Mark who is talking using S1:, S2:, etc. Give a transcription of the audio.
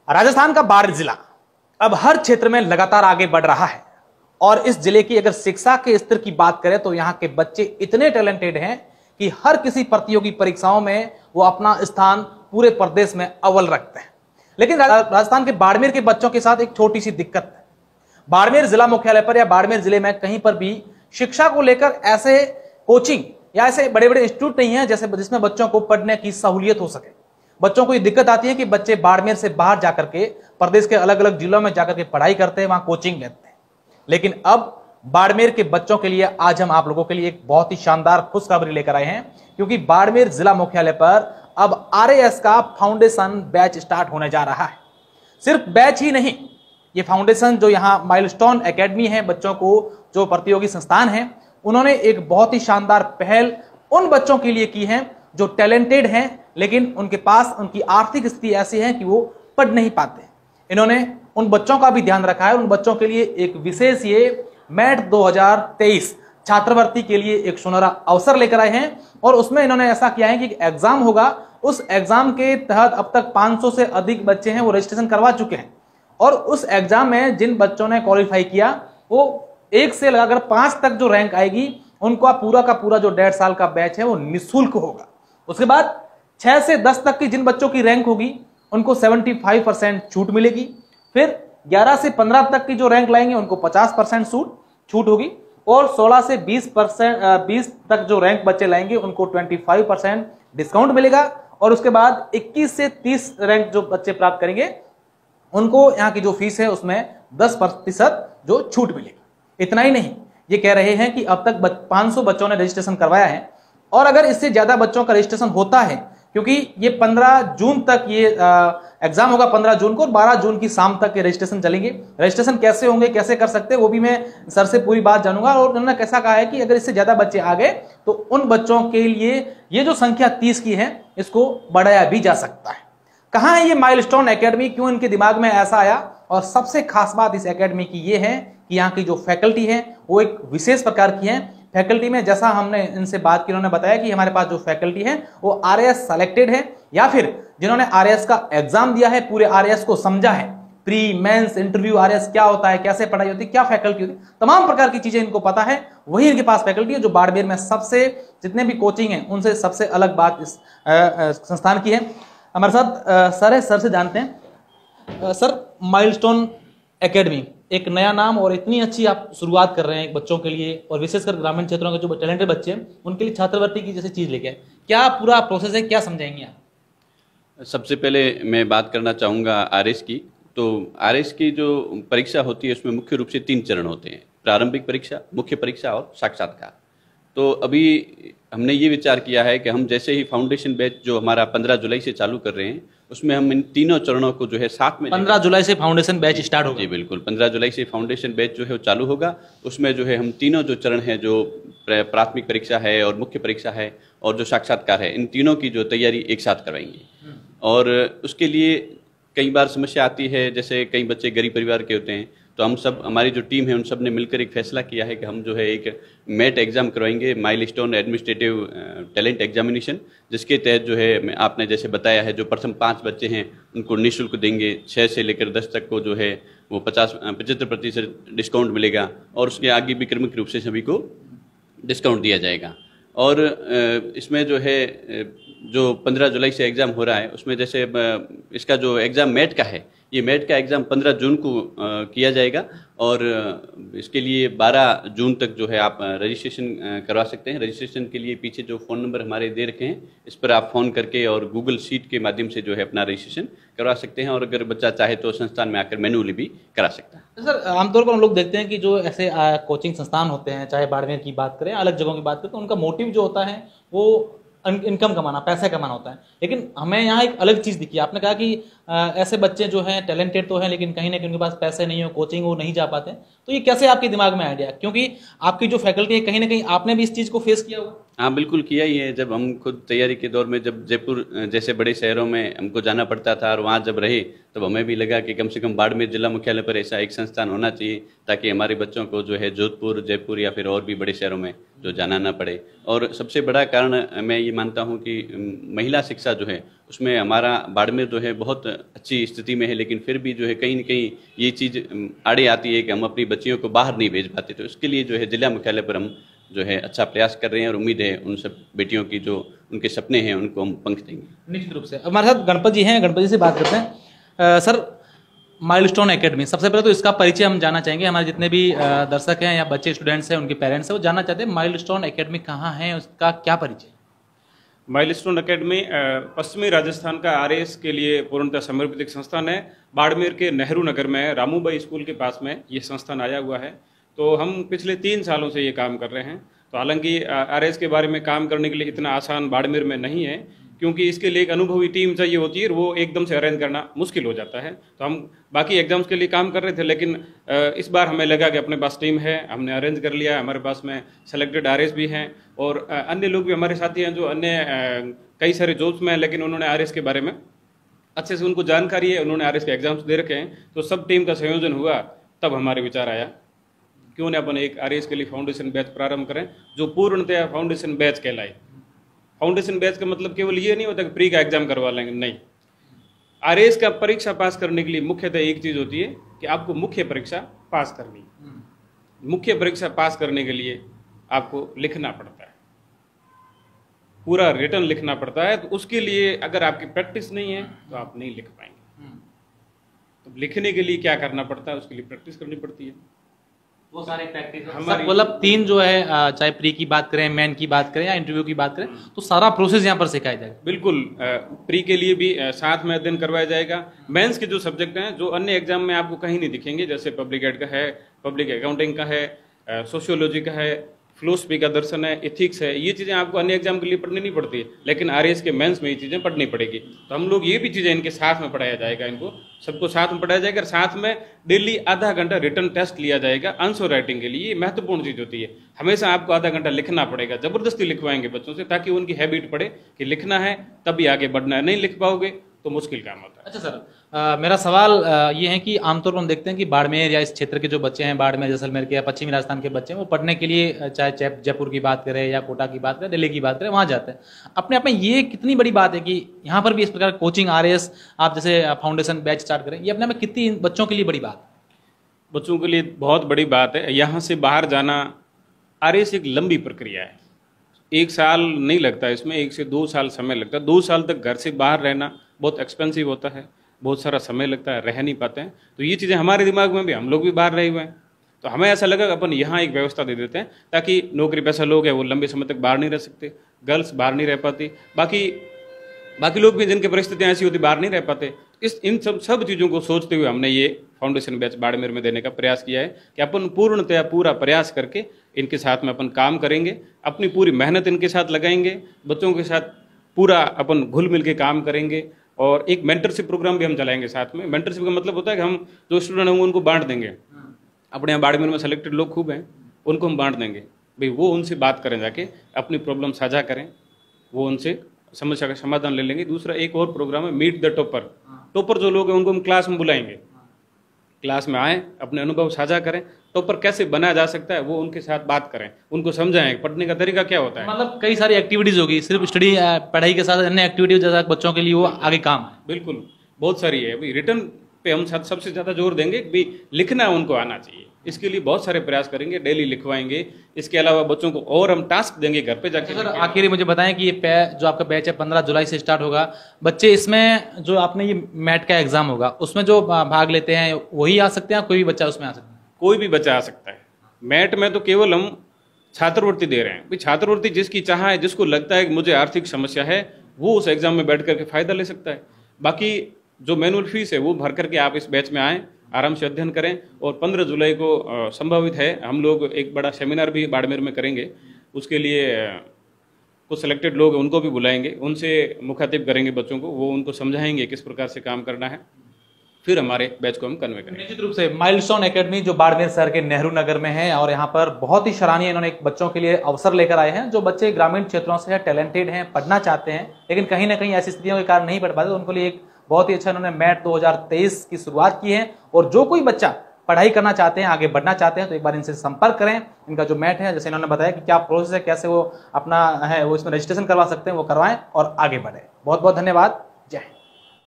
S1: राजस्थान का बाढ़ जिला अब हर क्षेत्र में लगातार आगे बढ़ रहा है और इस जिले की अगर शिक्षा के स्तर की बात करें तो यहाँ के बच्चे इतने टैलेंटेड हैं कि हर किसी प्रतियोगी परीक्षाओं में वो अपना स्थान पूरे प्रदेश में अव्वल रखते हैं। लेकिन राजस्थान के बाड़मेर के बच्चों के साथ एक छोटी सी दिक्कत है। बाड़मेर जिला मुख्यालय पर या बाड़मेर जिले में कहीं पर भी शिक्षा को लेकर ऐसे कोचिंग या ऐसे बड़े बड़े इंस्टीट्यूट नहीं है जैसे जिसमें बच्चों को पढ़ने की सहूलियत हो सके। बच्चों को ये दिक्कत आती है कि बच्चे बाड़मेर से बाहर जाकर के प्रदेश के अलग अलग जिलों में जाकर के पढ़ाई करते हैं, वहां कोचिंग लेते हैं। लेकिन अब बाड़मेर के बच्चों के लिए आज हम आप लोगों के लिए एक बहुत ही शानदार खुशखबरी लेकर आए हैं, क्योंकि बाड़मेर जिला मुख्यालय पर अब आरएएस का फाउंडेशन बैच स्टार्ट होने जा रहा है। सिर्फ बैच ही नहीं, ये फाउंडेशन जो यहाँ माइलस्टोन एकेडमी है, बच्चों को जो प्रतियोगी संस्थान है, उन्होंने एक बहुत ही शानदार पहल उन बच्चों के लिए की है जो टैलेंटेड हैं लेकिन उनके पास उनकी आर्थिक स्थिति ऐसी है कि वो पढ़ नहीं पाते। इन्होंने उन बच्चों का भी ध्यान रखा है। उन बच्चों के लिए एक विशेष ये मैट 2023 छात्रवृत्ति के लिए एक सुनहरा अवसर लेकर आए हैं और उसमें इन्होंने ऐसा किया है कि एग्जाम होगा, उस एग्जाम के तहत अब तक 500 से अधिक बच्चे हैं वो रजिस्ट्रेशन करवा चुके हैं और उस एग्जाम में जिन बच्चों ने क्वालिफाई किया वो 1 से लगाकर 5 तक जो रैंक आएगी उनका पूरा का पूरा जो 1.5 साल का बैच है वो निःशुल्क होगा। उसके बाद 6 से 10 तक की जिन बच्चों की रैंक होगी उनको 75% छूट मिलेगी। फिर 11 से 15 तक की जो रैंक लाएंगे उनको 50% छूट होगी और 16 से 20 तक जो रैंक बच्चे लाएंगे उनको 25% डिस्काउंट मिलेगा और उसके बाद 21 से 30 रैंक जो बच्चे प्राप्त करेंगे उनको यहाँ की जो फीस है उसमें 10% जो छूट मिलेगी। इतना ही नहीं, ये कह रहे हैं कि अब तक 500 बच्चों ने रजिस्ट्रेशन करवाया है और अगर इससे ज्यादा बच्चों का रजिस्ट्रेशन होता है, क्योंकि ये 15 जून तक ये एग्जाम होगा, 15 जून को और 12 जून की शाम तक ये रजिस्ट्रेशन चलेंगे। रजिस्ट्रेशन कैसे होंगे, कैसे कर सकते हैं, वो भी मैं सर से पूरी बात जानूंगा। और उन्होंने कैसा कहा है कि अगर इससे ज्यादा बच्चे आ गए तो उन बच्चों के लिए ये जो संख्या 30 की है इसको बढ़ाया भी जा सकता है। कहाँ है ये माइलस्टोन एकेडमी, क्यों इनके दिमाग में ऐसा आया? और सबसे खास बात इस एकेडमी की ये है कि यहाँ की जो फैकल्टी है वो एक विशेष प्रकार की है। फैकल्टी में जैसा हमने इनसे बात की, उन्होंने बताया कि हमारे पास जो फैकल्टी है वो आरएएस सेलेक्टेड है या फिर जिन्होंने आरएएस का एग्जाम दिया है, पूरे आरएएस को समझा है, प्री मेंस इंटरव्यू आरएएस क्या होता है, कैसे पढ़ाई होती है, क्या फैकल्टी होती है, तमाम प्रकार की चीजें इनको पता है। वही इनके पास फैकल्टी है जो बाड़मेर में सबसे जितने भी कोचिंग है उनसे सबसे अलग बात इस संस्थान की है। हमारे साथ सर है, सर से जानते हैं। सर, माइलस्टोन एकेडमी एक नया नाम और इतनी अच्छी आप शुरुआत कर रहे हैं बच्चों के लिए और विशेषकर ग्रामीण क्षेत्रों के जो टैलेंटेड बच्चे हैं उनके लिए छात्रवृत्ति की जैसे चीज़ लेके आए, क्या पूरा प्रोसेस है, क्या समझाएंगे आप?
S2: सबसे पहले मैं बात करना चाहूँगा आरएस की। तो आरएस की जो परीक्षा होती है उसमें मुख्य रूप से 3 चरण होते हैं: प्रारंभिक परीक्षा, मुख्य परीक्षा और साक्षात्कार। तो अभी हमने ये विचार किया है कि हम जैसे ही फाउंडेशन बैच जो हमारा 15 जुलाई से चालू कर रहे हैं उसमें हम इन तीनों चरणों को जो है साथ में
S1: 15 जुलाई से फाउंडेशन बैच स्टार्ट होगा।
S2: जी बिल्कुल, 15 जुलाई से फाउंडेशन बैच जो है वो चालू होगा। उसमें जो है हम तीनों जो चरण है, जो प्राथमिक परीक्षा है और मुख्य परीक्षा है और जो साक्षात्कार है, इन तीनों की जो तैयारी एक साथ करवाएंगे। और उसके लिए कई बार समस्या आती है, जैसे कई बच्चे गरीब परिवार के होते हैं, तो हम सब, हमारी जो टीम है उन सब ने मिलकर एक फैसला किया है कि हम जो है एक मैट एग्ज़ाम करवाएंगे, माइलस्टोन एडमिनिस्ट्रेटिव टैलेंट एग्जामिनेशन, जिसके तहत जो है आपने जैसे बताया है जो प्रथम 5 बच्चे हैं उनको निःशुल्क देंगे। 6 से लेकर 10 तक को जो है वो 75% डिस्काउंट मिलेगा और उसके आगे भी क्रमिक रूप से सभी को डिस्काउंट दिया जाएगा। और इसमें जो है जो 15 जुलाई से एग्ज़ाम हो रहा है उसमें जैसे इसका जो एग्ज़ाम मैट का है, ये मैट का एग्ज़ाम 15 जून को किया जाएगा और इसके लिए 12 जून तक जो है आप रजिस्ट्रेशन करवा सकते हैं। रजिस्ट्रेशन के लिए पीछे जो फ़ोन नंबर हमारे दे रखे हैं इस पर आप फ़ोन करके और गूगल शीट के माध्यम से जो है अपना रजिस्ट्रेशन करवा सकते हैं और अगर बच्चा चाहे तो संस्थान में आकर मैनुअली भी करा सकता है।
S1: सर, आमतौर पर हम लोग देखते हैं कि जो ऐसे कोचिंग संस्थान होते हैं, चाहे बाड़मेर की बात करें, अलग जगहों की बात करें, तो उनका मोटिव जो होता है वो इनकम कमाना, पैसे कमाना होता है। लेकिन हमें यहाँ एक अलग चीज़ दिखी। आपने कहा कि ऐसे बच्चे जो हैं टैलेंटेड तो हैं लेकिन कहीं ना कहीं उनके पास पैसे नहीं हो, कोचिंग वो नहीं जा पाते, तो ये कैसे आपके दिमाग में आइडिया? क्योंकि आपकी जो फैकल्टी है कहीं ना कहीं आपने भी इस चीज़ को फेस किया होगा।
S2: हाँ, बिल्कुल किया ही है। जब हम खुद तैयारी के दौर में जब जयपुर जैसे बड़े शहरों में हमको जाना पड़ता था और वहाँ जब रहे, तब हमें भी लगा कि कम से कम बाड़मेर जिला मुख्यालय पर ऐसा एक संस्थान होना चाहिए ताकि हमारे बच्चों को जो है जोधपुर, जयपुर या फिर और भी बड़े शहरों में जो जाना ना पड़े। और सबसे बड़ा कारण मैं ये मानता हूँ कि महिला शिक्षा जो है उसमें हमारा बाड़मेर जो है बहुत अच्छी स्थिति में है, लेकिन फिर भी जो है कहीं न कहीं ये चीज़ आड़े आती है कि हम अपनी बच्चियों को बाहर नहीं भेज पाते। तो इसके लिए जो है जिला मुख्यालय पर हम जो है अच्छा प्रयास कर रहे हैं और उम्मीद है उन सब बेटियों की जो उनके सपने हैं उनको हम पंख देंगे।
S1: निश्चित रूप से। हमारे साथ गणपत जी हैं, गणपत जी से बात करते हैं। सर, माइलस्टोन एकेडमी, सबसे पहले तो इसका परिचय हम जानना चाहेंगे। हमारे जितने भी दर्शक हैं या बच्चे स्टूडेंट्स हैं, उनके पेरेंट्स हैं, वो जानना चाहते हैं माइलस्टोन एकेडमी कहाँ है, उसका क्या परिचय?
S3: माइलस्टोन एकेडमी पश्चिमी राजस्थान का आरएएस के लिए पूर्णतः समर्पित एक संस्थान है। बाड़मेर के नेहरू नगर में रामूबाई स्कूल के पास में ये संस्थान आया हुआ है। तो हम पिछले 3 सालों से ये काम कर रहे हैं। तो हालांकि आरएएस के बारे में काम करने के लिए इतना आसान बाड़मेर में नहीं है, क्योंकि इसके लिए एक अनुभवी टीम चाहिए होती है और वो एकदम से अरेंज करना मुश्किल हो जाता है। तो हम बाकी एग्जाम्स के लिए काम कर रहे थे, लेकिन इस बार हमें लगा कि अपने पास टीम है, हमने अरेंज कर लिया। हमारे पास में सेलेक्टेड आरएएस भी हैं और अन्य लोग भी हमारे साथी हैं जो अन्य कई सारे जॉब्स में हैं, लेकिन उन्होंने आरएएस के बारे में अच्छे से उनको जानकारी है, उन्होंने आरएएस के एग्जाम्स दे रखे हैं। तो सब टीम का संयोजन हुआ, तब हमारे विचार आया क्यों न अपन एक आरएएस के लिए फाउंडेशन बैच प्रारंभ करें जो पूर्णतया फाउंडेशन बैच कहलाए। फाउंडेशन बैच का मतलब केवल ये नहीं होता कि प्री का एग्जाम करवा लेंगे, नहीं। आरएएस का परीक्षा पास करने के लिए मुख्यतः एक चीज होती है कि आपको मुख्य परीक्षा पास करनी है। मुख्य परीक्षा पास करने के लिए आपको लिखना पड़ता है, पूरा रिटर्न लिखना पड़ता है। तो उसके लिए अगर आपकी प्रैक्टिस नहीं है तो आप नहीं लिख पाएंगे। तो लिखने के लिए क्या करना पड़ता है, उसके लिए प्रैक्टिस करनी पड़ती है।
S1: वो सारे प्रैक्टिस हमारी, मतलब 3 जो है, चाहे प्री की बात करें, मेन की बात करें या इंटरव्यू की बात करें, तो सारा प्रोसेस यहाँ पर सिखाया जाएगा।
S3: बिल्कुल। प्री के लिए भी 7 में अध्ययन करवाया जाएगा। मेंस के जो सब्जेक्ट हैं जो अन्य एग्जाम में आपको कहीं नहीं दिखेंगे, जैसे पब्लिक एड का है, पब्लिक अकाउंटिंग का है, सोशियोलॉजी का है, फिलोसफी का दर्शन है, एथिक्स है, ये चीज़ें आपको अन्य एग्जाम के लिए पढ़नी नहीं पड़ती, लेकिन आरएएस के मेंस में ये चीज़ें पढ़नी पड़ेगी। तो हम लोग ये भी चीज़ें इनके साथ में पढ़ाया जाएगा, इनको सबको साथ में पढ़ाया जाएगा। और साथ में डेली आधा घंटा रिटर्न टेस्ट लिया जाएगा आंसर राइटिंग के लिए। ये महत्वपूर्ण चीज़ होती है। हमेशा आपको आधा घंटा लिखना पड़ेगा, जबरदस्ती लिखवाएंगे बच्चों से, ताकि उनकी हैबिट पड़े कि लिखना है तभी आगे बढ़ना है, नहीं लिख पाओगे तो मुश्किल काम होता है।
S1: अच्छा सर, मेरा सवाल ये है कि आमतौर पर हम देखते हैं कि बाड़मेर या इस क्षेत्र के जो बच्चे हैं, बाड़मेर, जैसलमेर के या पश्चिमी राजस्थान के बच्चे हैं, वो पढ़ने के लिए चाहे जयपुर की बात करें या कोटा की बात करें, दिल्ली की बात करें, वहाँ जाते हैं। अपने आप में ये कितनी बड़ी बात है कि यहाँ पर भी इस प्रकार कोचिंग आरएएस आप जैसे फाउंडेशन बैच स्टार्ट करें, ये अपने में कितनी बच्चों के लिए बड़ी बात है?
S3: बच्चों के लिए बहुत बड़ी बात है। यहाँ से बाहर जाना, आरएएस एक लंबी प्रक्रिया है। 1 साल नहीं लगता इसमें, 1 से 2 साल समय लगता है। 2 साल तक घर से बाहर रहना बहुत एक्सपेंसिव होता है, बहुत सारा समय लगता है, रह नहीं पाते हैं। तो ये चीज़ें हमारे दिमाग में भी, हम लोग भी बाहर रहे हुए हैं। तो हमें ऐसा लगा कि अपन यहाँ एक व्यवस्था दे देते हैं ताकि नौकरी पेशा लोग हैं वो लंबे समय तक बाहर नहीं रह सकते, गर्ल्स बाहर नहीं रह पाती, बाकी लोग भी जिनकी परिस्थितियाँ ऐसी होती बाहर नहीं रह पाते। इन सब चीज़ों को सोचते हुए हमने ये फाउंडेशन बैच बाड़मेर में देने का प्रयास किया है कि अपन पूर्णतया पूरा प्रयास करके इनके साथ में अपन काम करेंगे, अपनी पूरी मेहनत इनके साथ लगाएंगे, बच्चों के साथ पूरा अपन घुल मिल के काम करेंगे। और एक मेंटरशिप प्रोग्राम भी हम चलाएंगे साथ में। मेंटरशिप का मतलब होता है कि हम जो स्टूडेंट होंगे उनको बांट देंगे। अपने यहाँ बाड़मेर में सेलेक्टेड लोग खूब हैं, उनको हम बांट देंगे। भाई वो उनसे बात करें, जाके अपनी प्रॉब्लम साझा करें, वो उनसे समस्या का समाधान ले लेंगे। दूसरा एक और प्रोग्राम है मीट द टॉपर। टॉपर जो लोग हैं उनको हम क्लास में बुलाएंगे, क्लास में आए, अपने अनुभव साझा करें, टॉपर कैसे बनाया जा सकता है वो उनके साथ बात करें, उनको समझाएं पढ़ने का तरीका क्या होता है।
S1: मतलब कई सारी एक्टिविटीज होगी, सिर्फ स्टडी पढ़ाई के साथ अन्य एक्टिविटीज जैसा बच्चों के लिए वो आगे काम है।
S3: बिल्कुल, बहुत सारी है। भाई रिटर्न पे हम सबसे ज़्यादा जोर देंगे, भाई लिखना उनको आना चाहिए। इसके लिए बहुत सारे प्रयास करेंगे, डेली लिखवाएंगे। इसके अलावा बच्चों को और हम टास्क देंगे घर पे जाके।
S1: सर आखिर मुझे बताएं कि ये जो आपका बैच है 15 जुलाई से स्टार्ट होगा, बच्चे इसमें जो आपने ये मैट का एग्जाम होगा उसमें जो भाग लेते हैं वही आ सकते हैं, कोई भी बच्चा उसमें आ सकता है?
S3: कोई भी बच्चा आ सकता है। मैट में तो केवल हम छात्रवृत्ति दे रहे हैं। भाई छात्रवृत्ति जिसकी चाह है, जिसको लगता है कि मुझे आर्थिक समस्या है, वो उस एग्जाम में बैठ करके फायदा ले सकता है। बाकी जो मैनुअल फीस है वो भर करके आप इस बैच में आएँ, आराम से अध्ययन करें। और 15 जुलाई को संभावित है हम लोग एक बड़ा सेमिनार भी बाड़मेर में करेंगे। उसके लिए कुछ सिलेक्टेड लोग उनको भी बुलाएंगे, उनसे मुखातिब करेंगे बच्चों को, वो उनको समझाएंगे किस प्रकार से काम करना है। फिर हमारे बैच को हम कन्वे करेंगे।
S1: निश्चित रूप से माइलस्टोन एकेडमी जो बाड़मेर शहर के नेहरू नगर में है, और यहाँ पर बहुत ही सराहनीय इन्होंने एक बच्चों के लिए अवसर लेकर आए हैं। जो बच्चे ग्रामीण क्षेत्रों से टैलेंटेड हैं, पढ़ना चाहते हैं, लेकिन कहीं ना कहीं ऐसी स्थितियों के कारण नहीं पढ़ पाते, तो उनके लिए एक बहुत ही अच्छा इन्होंने मैट 2023 की शुरुआत की है। और जो कोई बच्चा पढ़ाई करना चाहते हैं, आगे बढ़ना चाहते हैं, तो एक बार इनसे संपर्क करें। इनका जो मैट है, जैसे इन्होंने बताया कि क्या प्रोसेस है, कैसे वो अपना है वो इसमें रजिस्ट्रेशन करवा सकते हैं, वो करवाएं और आगे बढ़े। बहुत बहुत धन्यवाद।